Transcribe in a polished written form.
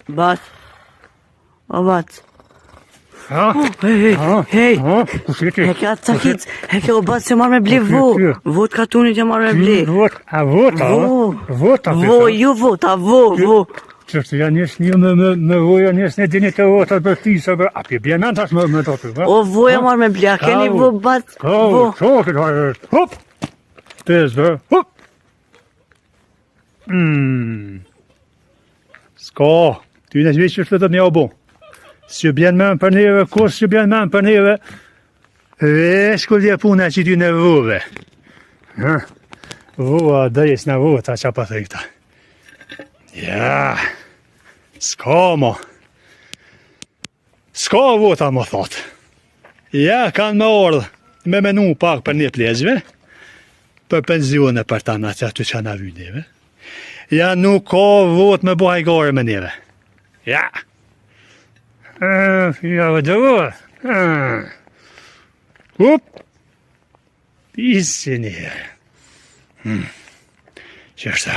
Bat. O bat. Hej. Heke atë sakit. Heke o bat se marrë me ble vo. Vot katunit e marrë me ble. Vot, Vo, ju vot, a vo. Qështë janë njështë një me voja njështë një dinit e votat për tisa për... A pi bjenan tash me to të, O voja marrë me ble, a keni vo bat? Vo. Hop! Tez, bë, hop! Ska, ty në gjithë që shlëtët një obo. Së bjen me më për neve, kur së bjen me më për neve, vesh kur dje puna që ty në vove. Vova, dëjes në vove, ta qa pa thejta. Ja, ska mo. Ska vota mo thot. Ja, kanë me ordë, me menu pak për një plezve, për penzione për ta në që që në vyneve. Ja, nuk ka vot me buhaj gare me neve. Ja. Ja, vëdëva. Up. Pisi një. Qështë ta.